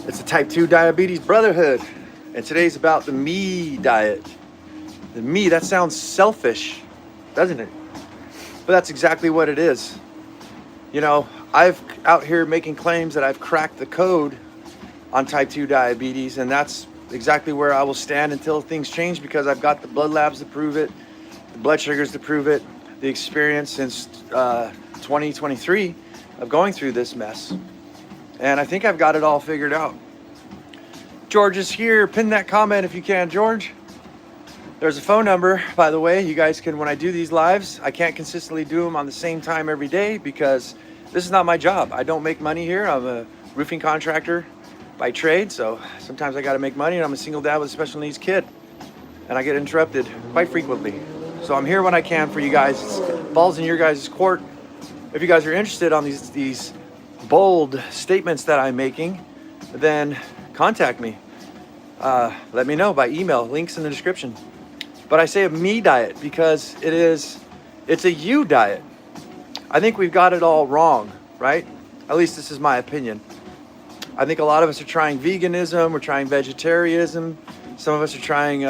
It's the type 2 diabetes brotherhood, and today's about the me diet. The me, that sounds selfish, doesn't it? But that's exactly what it is. You know, I've out here making claims that I've cracked the code on type 2 diabetes, and that's exactly where I will stand until things change, because I've got the blood labs to prove it, the blood sugars to prove it, the experience since 2023 of going through this mess. And I think I've got it all figured out. George is here. Pin that comment if you can, George. There's a phone number, by the way. You guys can, when I do these lives, I can't consistently do them on the same time every day because this is not my job. I don't make money here. I'm a roofing contractor by trade, so sometimes I got to make money, and I'm a single dad with a special needs kid, and I get interrupted quite frequently. So I'm here when I can for you guys. It's balls in your guys' court. If you guys are interested on these bold statements that I'm making, then contact me. Let me know by email. Links in the description. But I say a me diet because it's a you diet. I think we've got it all wrong, right? At least this is my opinion. I think a lot of us are trying veganism, we're trying vegetarianism, some of us are trying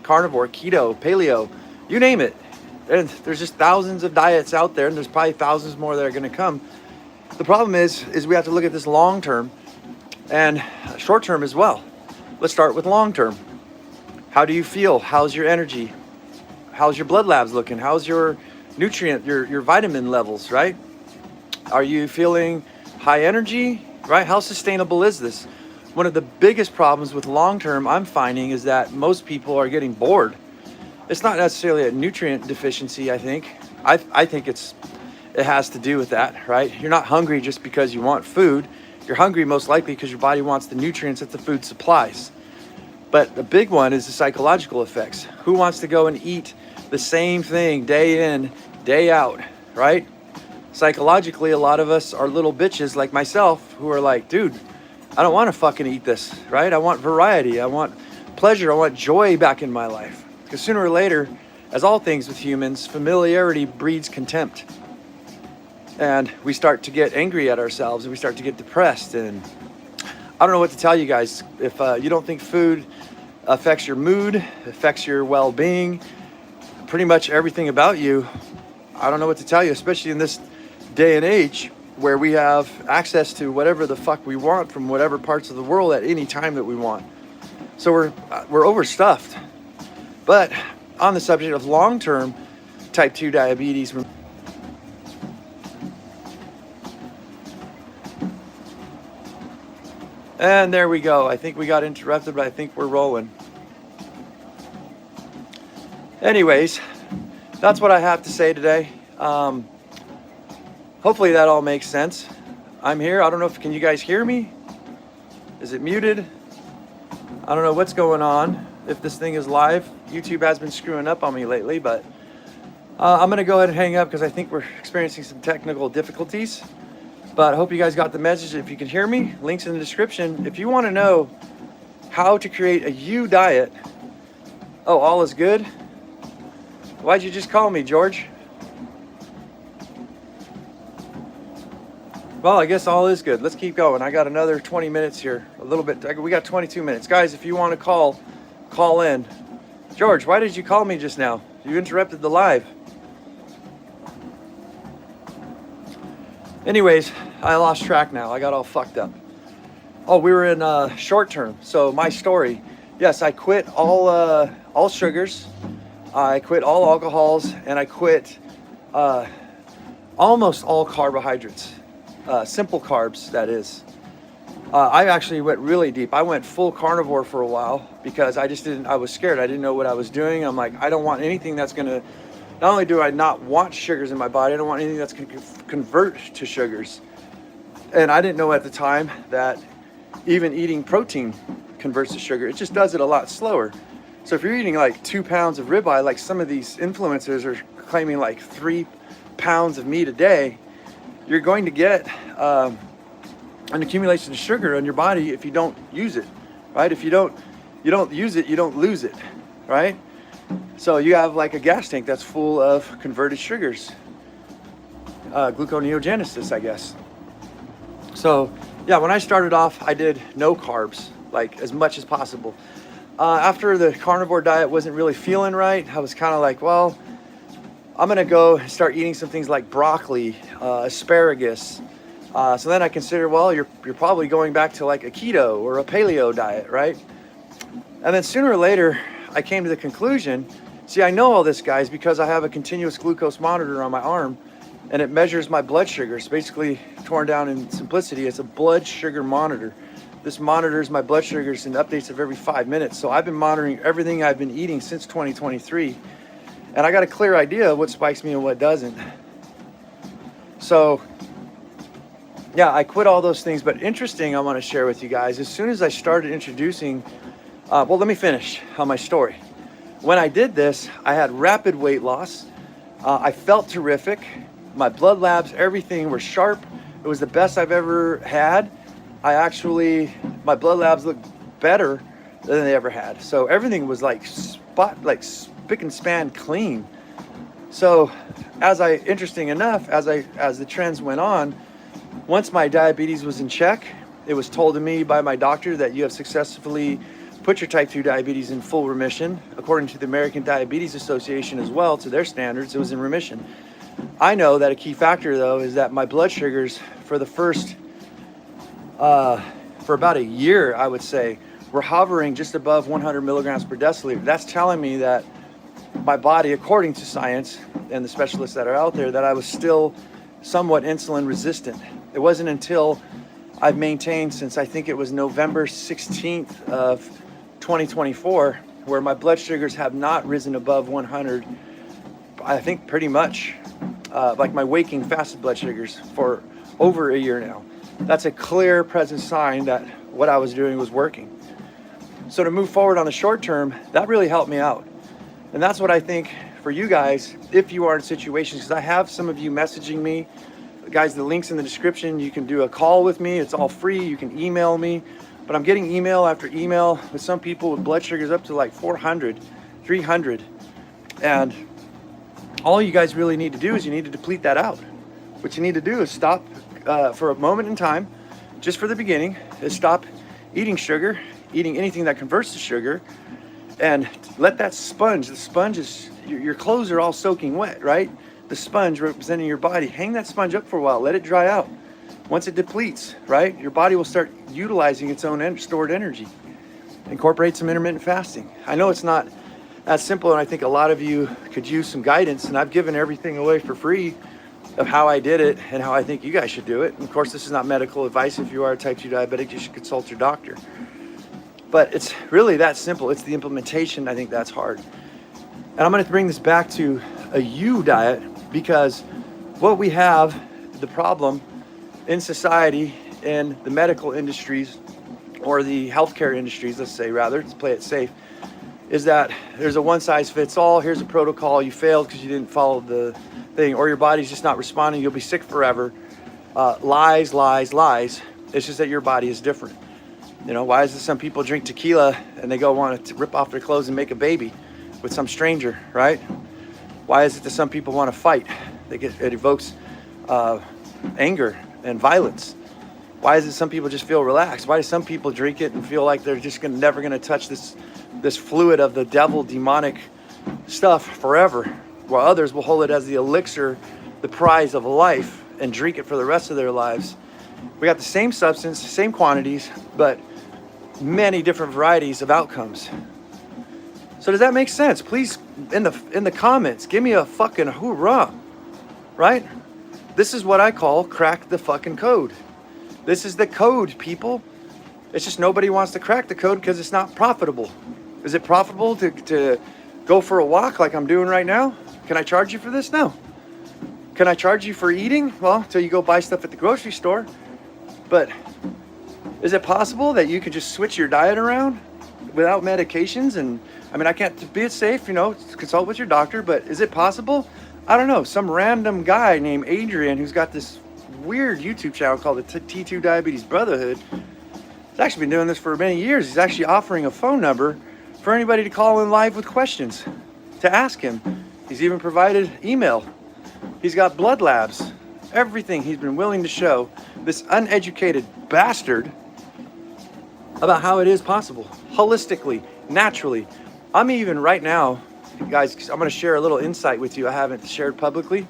carnivore, keto, paleo, you name it. And there's just thousands of diets out there, and there's probably thousands more that are going to come. The problem is we have to look at this long term and short term as well. Let's start with long term. How do you feel? How's your energy? How's your blood labs looking? How's your nutrient, your vitamin levels, right? Are you feeling high energy, right? How sustainable is this? One of the biggest problems with long term I'm finding is that most people are getting bored. It's not necessarily a nutrient deficiency, I think. I think it has to do with that, right? You're not hungry just because you want food. You're hungry most likely because your body wants the nutrients that the food supplies. But the big one is the psychological effects. Who wants to go and eat the same thing day in, day out, right? Psychologically, a lot of us are little bitches like myself who are like, dude, I don't want to fucking eat this, right? I want variety. I want pleasure. I want joy back in my life. Because sooner or later, as all things with humans, familiarity breeds contempt. And we start to get angry at ourselves, and we start to get depressed. And I don't know what to tell you guys. If you don't think food affects your mood, affects your well-being, pretty much everything about you, I don't know what to tell you, especially in this day and age where we have access to whatever the fuck we want from whatever parts of the world at any time that we want. So we're overstuffed. But on the subject of long-term type 2 diabetes, and there we go. I think we got interrupted, but I think we're rolling. Anyways, that's what I have to say today. Hopefully that all makes sense. I'm here. I don't know can you guys hear me? Is it muted? I don't know what's going on. If this thing is live, YouTube has been screwing up on me lately, but I'm going to go ahead and hang up because I think we're experiencing some technical difficulties. But I hope you guys got the message. If you can hear me, links in the description. If you want to know how to create a you diet. Oh, all is good? Why'd you just call me, George? Well, I guess all is good. Let's keep going. I got another 20 minutes here. A little bit. We got 22 minutes. Guys, if you want to call in. George, why did you call me just now? You interrupted the live. Anyways, I lost track now. I got all fucked up. Oh, we were in short term. So my story. Yes, I quit all sugars. I quit all alcohols, and I quit almost all carbohydrates. Simple carbs, that is. I actually went really deep. I went full carnivore for a while because I was scared. I didn't know what I was doing. I'm like, I don't want anything that's going to, not only do I not want sugars in my body, I don't want anything that's going to convert to sugars. And I didn't know at the time that even eating protein converts to sugar. It just does it a lot slower. So if you're eating like 2 pounds of ribeye, like some of these influencers are claiming like 3 pounds of meat a day, you're going to get an accumulation of sugar in your body if you don't use it, right? If you don't use it, you don't lose it, right? So you have like a gas tank that's full of converted sugars, gluconeogenesis, I guess. So Yeah, when I started off, I did no carbs, like as much as possible. After the carnivore diet wasn't really feeling right, I was kind of like, well, I'm gonna go and start eating some things like broccoli, asparagus. So then I consider, well, you're probably going back to like a keto or a paleo diet, right? And then sooner or later, I came to the conclusion, see, I know all this, guys, because I have a continuous glucose monitor on my arm, and it measures my blood sugar. It's basically, torn down in simplicity, it's a blood sugar monitor. This monitors my blood sugars and updates it every 5 minutes. So I've been monitoring everything I've been eating since 2023. And I got a clear idea of what spikes me and what doesn't. So yeah, I quit all those things. But interesting, I want to share with you guys, as soon as I started introducing, well, let me finish on my story. When I did this, I had rapid weight loss. I felt terrific. My blood labs, everything were sharp. It was the best I've ever had. My blood labs looked better than they ever had. So everything was like spick and span clean. So interesting enough, as the trends went on, once my diabetes was in check, it was told to me by my doctor that you have successfully put your type 2 diabetes in full remission. According to the American Diabetes Association as well, to their standards, it was in remission. I know that a key factor, though, is that my blood sugars for the first, for about a year, I would say, were hovering just above 100 milligrams per deciliter. That's telling me that my body, according to science and the specialists that are out there, that I was still somewhat insulin resistant. It wasn't until I've maintained since I think it was November 16th of 2024, where my blood sugars have not risen above 100, I think pretty much like my waking fasted blood sugars for over a year now. That's a clear present sign that what I was doing was working. So to move forward on the short term, that really helped me out. And that's what I think for you guys, if you are in situations, because I have some of you messaging me. Guys, the link's in the description. You can do a call with me. It's all free. You can email me. But I'm getting email after email with some people with blood sugars up to like 400, 300. And all you guys really need to do is you need to deplete that out. What you need to do is stop for a moment in time, just for the beginning, is stop eating sugar, eating anything that converts to sugar, and let that sponge, the sponge is, your clothes are all soaking wet, right? The sponge representing your body, hang that sponge up for a while, let it dry out. Once it depletes, right, your body will start utilizing its own stored energy. Incorporate some intermittent fasting. I know it's not as simple, and I think a lot of you could use some guidance, and I've given everything away for free of how I did it and how I think you guys should do it. And of course, this is not medical advice. If you are a type 2 diabetic, you should consult your doctor. But it's really that simple. It's the implementation, I think, that's hard. And I'm going to bring this back to a U diet, because what we have, the problem in society, in the medical industries, or the healthcare industries, let's say rather, to play it safe, is that there's a one size fits all. Here's a protocol. You failed because you didn't follow the thing, or your body's just not responding. You'll be sick forever. Lies. It's just that your body is different. You know, why is it some people drink tequila and they go want to rip off their clothes and make a baby with some stranger, right? Why is it that some people want to fight? It evokes anger and violence. Why is it some people just feel relaxed? Why do some people drink it and feel like they're just never going to touch this fluid of the devil, demonic stuff forever, while others will hold it as the elixir, the prize of life, and drink it for the rest of their lives? We got the same substance, same quantities, but many different varieties of outcomes. So does that make sense? Please, in the comments, give me a fucking hoorah, right? This is what I call crack the fucking code. This is the code, people. It's just nobody wants to crack the code because it's not profitable. Is it profitable to go for a walk like I'm doing right now? Can I charge you for this? No. Can I charge you for eating? Well, until you go buy stuff at the grocery store. But is it possible that you could just switch your diet around without medications? And I mean, I can't be it safe, consult with your doctor, but is it possible? I don't know. Some random guy named Adrian, who's got this weird YouTube channel called the T2 Diabetes Brotherhood, he's actually been doing this for many years. He's actually offering a phone number for anybody to call in live with questions to ask him. He's even provided email. He's got blood labs. everything he's been willing to show this uneducated bastard about how it is possible, holistically, naturally. I'm even right now, guys, I'm gonna share a little insight with you I haven't shared publicly.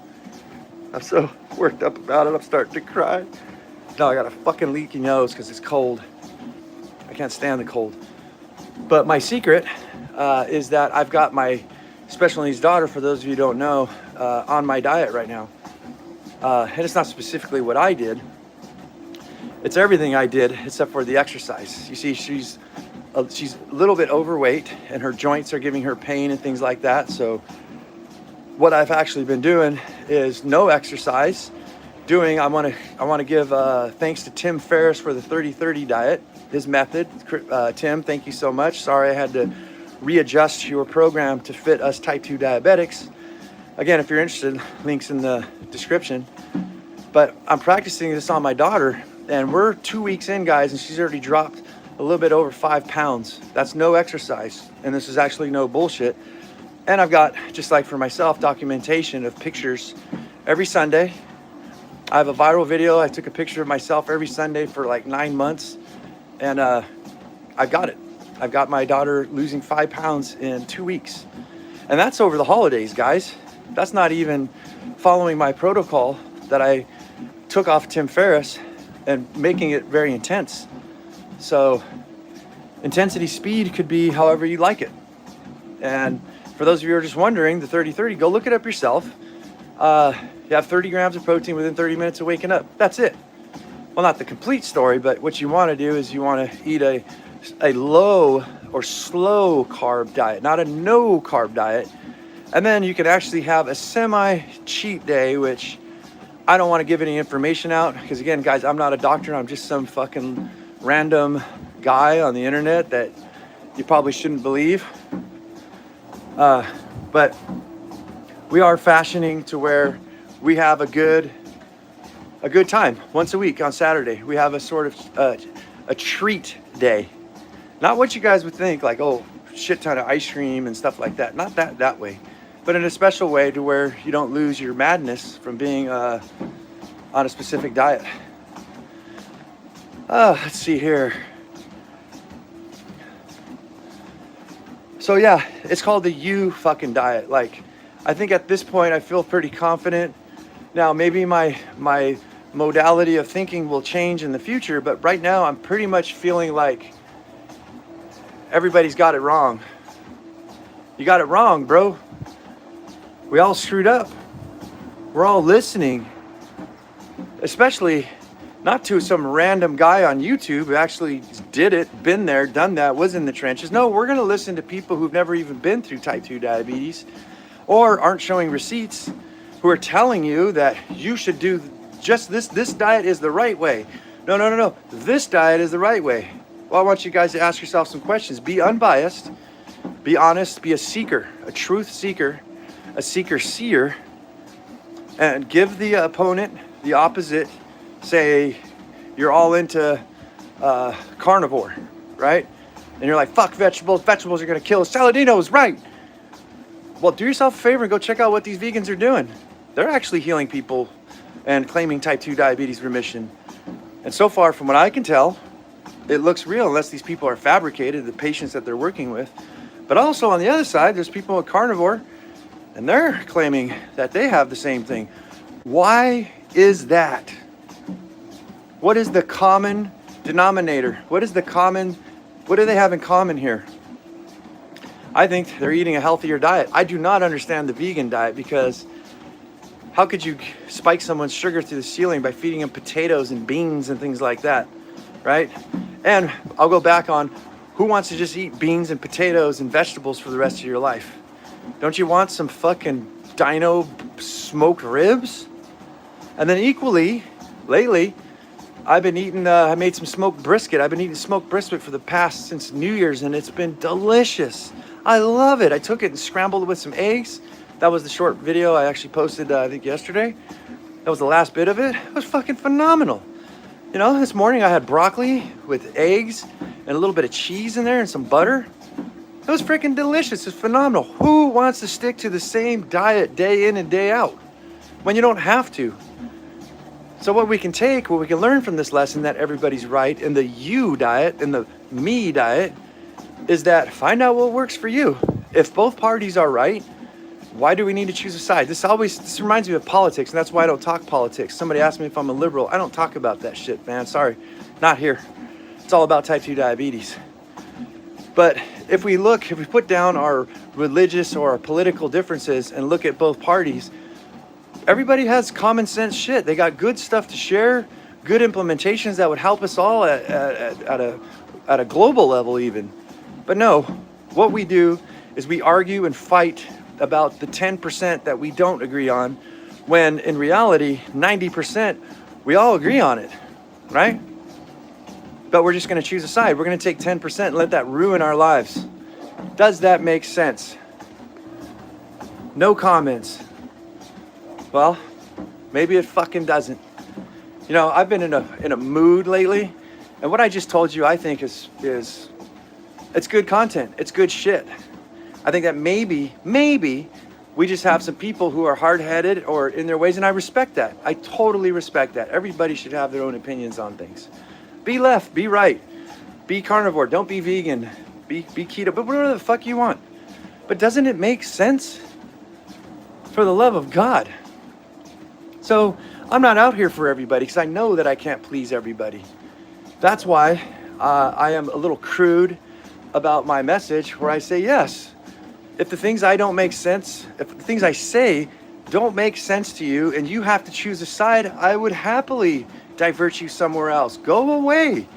I'm so worked up about it, I'm starting to cry. No, I got a fucking leaky nose because it's cold. I can't stand the cold. But my secret is that I've got my special needs daughter, for those of you who don't know, on my diet right now. And it's not specifically what I did. It's everything I did except for the exercise. You see, she's a little bit overweight and her joints are giving her pain and things like that. So what I've actually been doing is no exercise. I want to give thanks to Tim Ferriss for the 30-30 diet, his method. Tim, thank you so much. Sorry I had to readjust your program to fit us type 2 diabetics. Again, if you're interested, links in the description. But I'm practicing this on my daughter, and we're 2 weeks in, guys, and she's already dropped a little bit over 5 pounds. That's no exercise, and this is actually no bullshit. And I've got, just like for myself, documentation of pictures every Sunday. I have a viral video. I took a picture of myself every Sunday for like 9 months, and I got it. I've got my daughter losing 5 pounds in 2 weeks. And that's over the holidays, guys. That's not even following my protocol that I took off Tim Ferriss and making it very intense. So intensity speed could be however you like it. And for those of you who are just wondering, the 30-30, go look it up yourself. You have 30 grams of protein within 30 minutes of waking up. That's it. Well, not the complete story, but what you want to do is you want to eat a low or slow carb diet, not a no carb diet. And then you can actually have a semi cheat day, which I don't want to give any information out because, again, guys, I'm not a doctor. I'm just some fucking random guy on the internet that you probably shouldn't believe. But we are fashioning to where we have a good time once a week on Saturday. We have a sort of a treat day. Not what you guys would think, like, oh, shit ton of ice cream and stuff like that. Not that way, but in a special way to where you don't lose your madness from being on a specific diet. Let's see here. So yeah, it's called the you fucking diet. Like, I think at this point I feel pretty confident. Now, maybe my modality of thinking will change in the future, but right now I'm pretty much feeling like everybody's got it wrong. You got it wrong, bro. We all screwed up. We're all listening. Especially not to some random guy on YouTube who actually did it, been there, done that, was in the trenches. No, we're going to listen to people who've never even been through type 2 diabetes or aren't showing receipts, who are telling you that you should do just this diet is the right way. No. This diet is the right way. Well, I want you guys to ask yourself some questions. Be unbiased, be honest, be a seeker, a truth seeker, a seeker-seer, and give the opponent, the opposite, say you're all into carnivore, right? And you're like, fuck vegetables are gonna kill us. Saladino is right. Well, do yourself a favor and go check out what these vegans are doing. They're actually healing people and claiming type 2 diabetes remission. And so far, from what I can tell, it looks real, unless these people are fabricated, the patients that they're working with. But also on the other side, there's people with carnivore, and they're claiming that they have the same thing. Why is that? What is the common denominator? What do they have in common here? I think they're eating a healthier diet. I do not understand the vegan diet, because how could you spike someone's sugar through the ceiling by feeding them potatoes and beans and things like that, right? And I'll go back on, who wants to just eat beans and potatoes and vegetables for the rest of your life? Don't you want some fucking dino smoked ribs? And then equally, lately, I've been eating, I made some smoked brisket. I've been eating smoked brisket for the past, since New Year's, and it's been delicious. I love it. I took it and scrambled it with some eggs. That was the short video I actually posted, I think yesterday. That was the last bit of it. It was fucking phenomenal. You know, this morning I had broccoli with eggs and a little bit of cheese in there and some butter. It was freaking delicious. It's phenomenal. Who wants to stick to the same diet day in and day out when you don't have to? So what we can learn from this lesson that everybody's right in the you diet and the me diet is that find out what works for you. If both parties are right, why do we need to choose a side? This reminds me of politics, and that's why I don't talk politics. Somebody asked me if I'm a liberal. I don't talk about that shit, man. Sorry, not here. It's all about type 2 diabetes. But if we put down our religious or our political differences and look at both parties, everybody has common sense shit. They got good stuff to share, good implementations that would help us all at a global level even. But no, what we do is we argue and fight about the 10% that we don't agree on, when in reality, 90%, we all agree on it, right? But we're just gonna choose a side. We're gonna take 10% and let that ruin our lives. Does that make sense? No comments. Well, maybe it fucking doesn't. You know, I've been in a mood lately, and what I just told you, I think is it's good content. It's good shit. I think that maybe we just have some people who are hard-headed or in their ways, and I respect that. I totally respect that. Everybody should have their own opinions on things. Be left, be right, be carnivore, don't be vegan, be keto, but whatever the fuck you want. But doesn't it make sense? For the love of God. So I'm not out here for everybody because I know that I can't please everybody. That's why I am a little crude about my message, where I say, yes, if the things I don't make sense, if the things I say don't make sense to you and you have to choose a side, I would happily divert you somewhere else. Go away.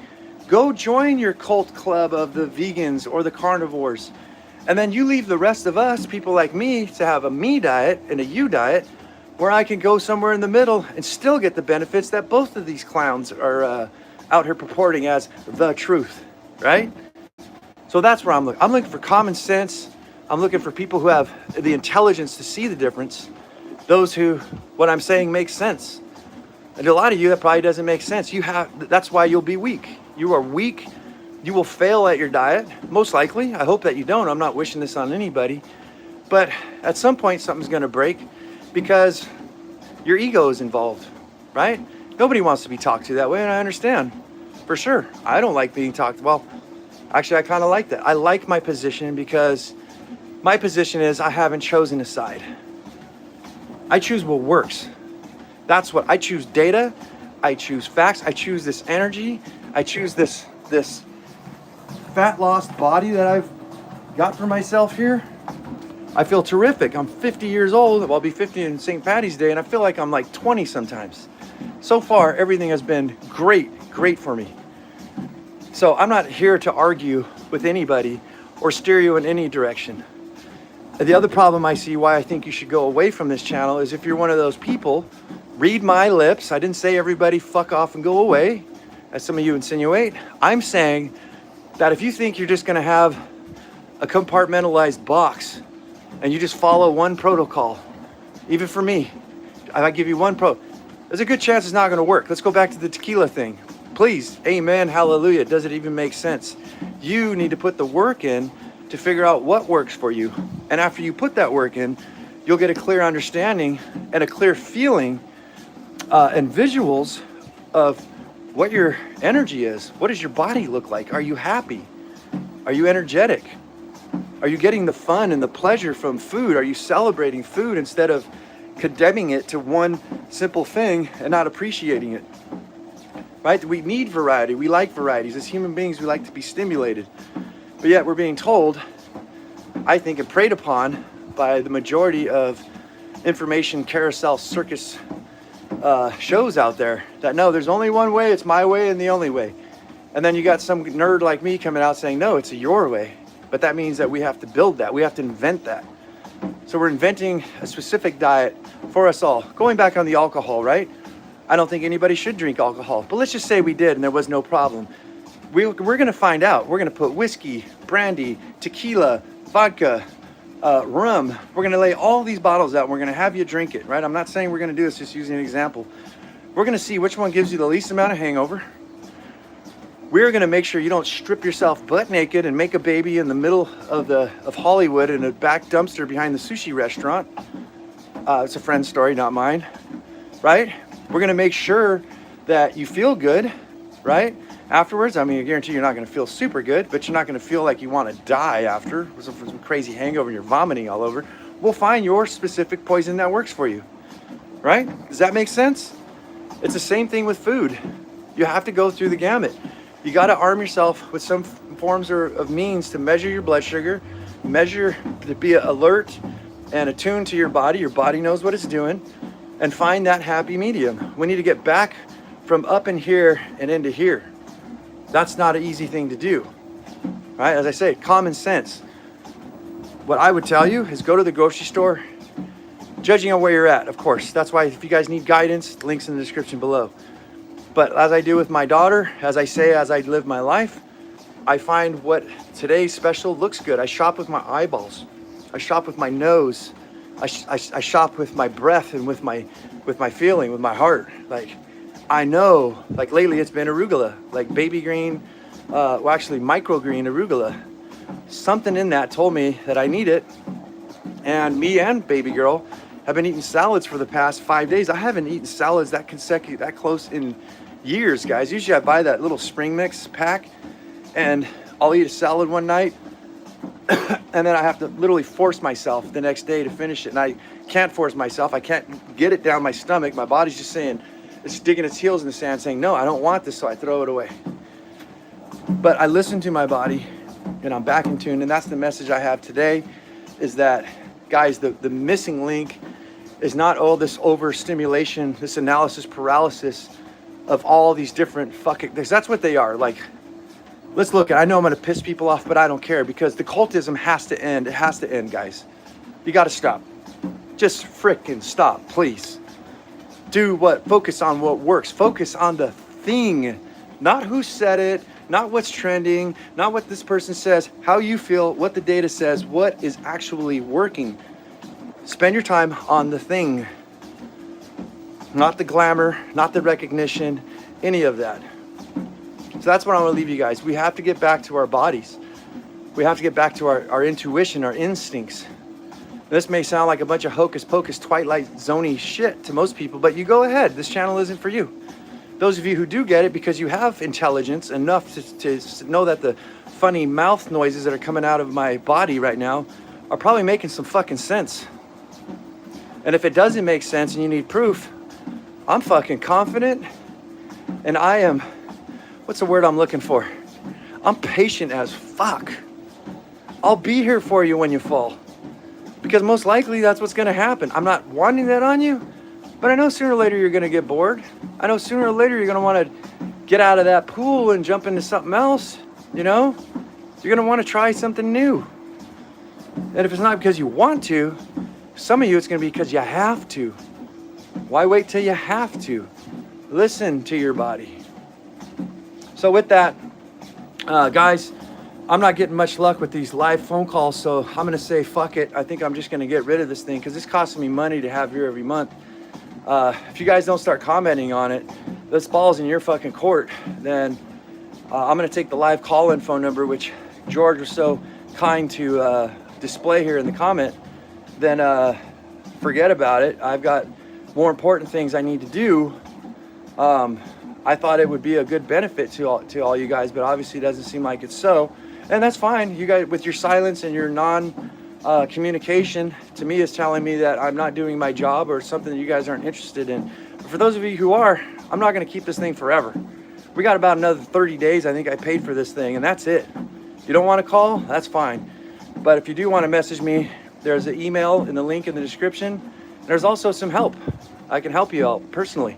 Go join your cult club of the vegans or the carnivores. And then you leave the rest of us, people like me, to have a me diet and a you diet, where I can go somewhere in the middle and still get the benefits that both of these clowns are out here purporting as the truth, right? So that's where I'm looking. I'm looking for common sense. I'm looking for people who have the intelligence to see the difference. Those who, what I'm saying makes sense. And a lot of you, that probably doesn't make sense. That's why you'll be weak. You are weak. You will fail at your diet, most likely. I hope that you don't. I'm not wishing this on anybody. But at some point, something's going to break because your ego is involved, right? Nobody wants to be talked to that way, and I understand, for sure. I don't like being talked. Well, actually, I kind of like that. I like my position because my position is I haven't chosen a side. I choose what works. That's what I choose. Data, I choose facts, I choose this energy, I choose this fat lost body that I've got for myself here. I feel terrific. I'm 50 years old. I'll be 50 in St. Patty's Day, and I feel like I'm like 20 sometimes. So far, everything has been great for me. So I'm not here to argue with anybody or steer you in any direction. The other problem I see why I think you should go away from this channel is if you're one of those people, read my lips. I didn't say everybody fuck off and go away, as some of you insinuate. I'm saying that if you think you're just gonna have a compartmentalized box and you just follow one protocol, even for me, if I give you there's a good chance it's not gonna work. Let's go back to the tequila thing. Please, amen, hallelujah. Does it even make sense? You need to put the work in to figure out what works for you. And after you put that work in, you'll get a clear understanding and a clear feeling and visuals of what your energy is. What does your body look like? Are you happy? Are you energetic? Are you getting the fun and the pleasure from food? Are you celebrating food instead of condemning it to one simple thing and not appreciating it? Right? We need variety. We like varieties. As human beings, we like to be stimulated. But yet we're being told, I think, and preyed upon by the majority of information carousel circus shows out there that no, there's only one way, it's my way and the only way. And then you got some nerd like me coming out saying, no, it's your way. But that means that we have to build that. We have to invent that. So we're inventing a specific diet for us all. Going back on the alcohol, right? I don't think anybody should drink alcohol. But let's just say we did and there was no problem. We're going to find out. We're going to put whiskey, brandy, tequila, vodka, rum. We're going to lay all these bottles out and we're going to have you drink it, right? I'm not saying we're going to do this, just using an example. We're going to see which one gives you the least amount of hangover. We're going to make sure you don't strip yourself butt naked and make a baby in the middle of Hollywood in a back dumpster behind the sushi restaurant. It's a friend's story, not mine, right? We're gonna make sure that you feel good, right? Afterwards, I mean, I guarantee you're not gonna feel super good, but you're not gonna feel like you wanna die after with some crazy hangover and you're vomiting all over. We'll find your specific poison that works for you, right? Does that make sense? It's the same thing with food. You have to go through the gamut. You gotta arm yourself with some forms of means to measure your blood sugar, to be alert and attuned to your body. Your body knows what it's doing, and find that happy medium. We need to get back from up in here and into here. That's not an easy thing to do, right? As I say, common sense. What I would tell you is go to the grocery store, judging on where you're at, of course. That's why if you guys need guidance, the link's in the description below. But as I do with my daughter, as I say, as I live my life, I find what today's special looks good. I shop with my eyeballs. I shop with my nose. I shop with my breath and with my feeling, with my heart. Like, I know, like lately it's been arugula, like baby green, well actually microgreen arugula. Something in that told me that I need it. And me and baby girl have been eating salads for the past 5 days. I haven't eaten salads that close in years, guys. Usually I buy that little spring mix pack and I'll eat a salad one night and then I have to literally force myself the next day to finish it. And I can't force myself. I can't get it down my stomach. My body's just saying, it's digging its heels in the sand saying, no, I don't want this, so I throw it away. But I listen to my body and I'm back in tune. And that's the message I have today, is that, guys, the missing link is not all this overstimulation, this analysis paralysis of all these different fucking things. That's what they are. Like, let's look at, I know I'm going to piss people off, but I don't care, because the cultism has to end. It has to end, guys. You got to stop. Just frickin' stop, please. Focus on what works. Focus on the thing, not who said it, not what's trending, not what this person says, how you feel, what the data says, what is actually working. Spend your time on the thing, not the glamour, not the recognition, any of that. So that's what I want to leave you guys. We have to get back to our bodies. We have to get back to our intuition, our instincts. This may sound like a bunch of hocus pocus, Twilight Zone-y shit to most people, but you go ahead. This channel isn't for you. Those of you who do get it because you have intelligence enough to know that the funny mouth noises that are coming out of my body right now are probably making some fucking sense. And if it doesn't make sense and you need proof, I'm fucking confident, and I am, what's the word I'm looking for? I'm patient as fuck. I'll be here for you when you fall, because most likely that's what's gonna happen. I'm not wanting that on you, but I know sooner or later you're gonna get bored. I know sooner or later you're gonna wanna get out of that pool and jump into something else, you know? You're gonna wanna try something new. And if it's not because you want to, some of you it's gonna be because you have to. Why wait till you have to? Listen to your body. So with that, guys, I'm not getting much luck with these live phone calls, so I'm gonna say fuck it. I think I'm just gonna get rid of this thing because it's costing me money to have here every month. If you guys don't start commenting on it, this ball's in your fucking court, then I'm gonna take the live call-in phone number, which George was so kind to display here in the comment. Then forget about it. I've got more important things I need to do. I thought it would be a good benefit to all you guys, but obviously it doesn't seem like it's so. And that's fine. You guys, with your silence and your non-communication, to me is telling me that I'm not doing my job or something that you guys aren't interested in. But for those of you who are, I'm not going to keep this thing forever. We got about another 30 days, I think I paid for this thing, and that's it. If you don't want to call, that's fine. But if you do want to message me, there's an email in the link in the description. There's also some help. I can help you out personally,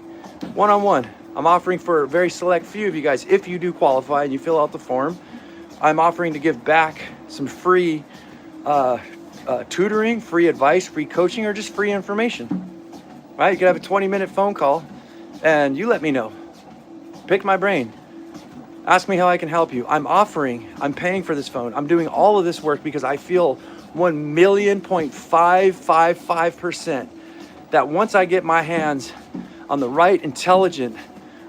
one-on-one. I'm offering for a very select few of you guys, if you do qualify and you fill out the form, I'm offering to give back some free tutoring, free advice, free coaching, or just free information. Right? You can have a 20-minute phone call and you let me know. Pick my brain. Ask me how I can help you. I'm paying for this phone. I'm doing all of this work because I feel 1,555% that once I get my hands on the right, intelligent,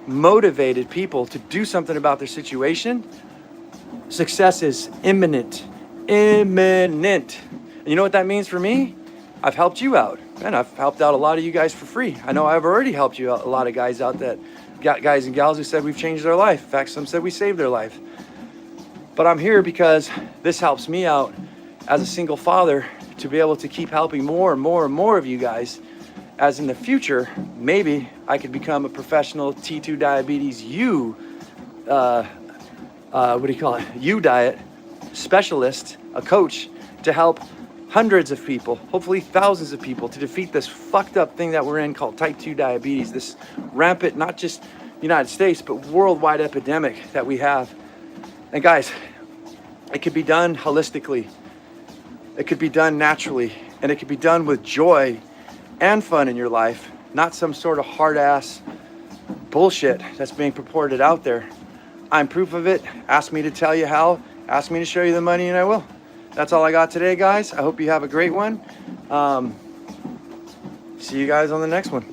motivated people to do something about their situation, success is imminent. And you know what that means for me? I've helped you out, and I've helped out a lot of you guys for free. I know I've already helped you out, a lot of guys out that got guys and gals who said we've changed their life. In fact, some said we saved their life. But I'm here because this helps me out as a single father to be able to keep helping more and more and more of you guys, as in the future, maybe I could become a professional T2 diabetes U diet specialist, a coach, to help hundreds of people, hopefully thousands of people, to defeat this fucked up thing that we're in called type 2 diabetes, this rampant, not just United States, but worldwide epidemic that we have. And guys, it could be done holistically. It could be done naturally, and it could be done with joy and fun in your life, not some sort of hard-ass bullshit that's being purported out there. I'm proof of it. Ask me to tell you how. Ask me to show you the money, and I will. That's all I got today, guys. I hope you have a great one. See you guys on the next one.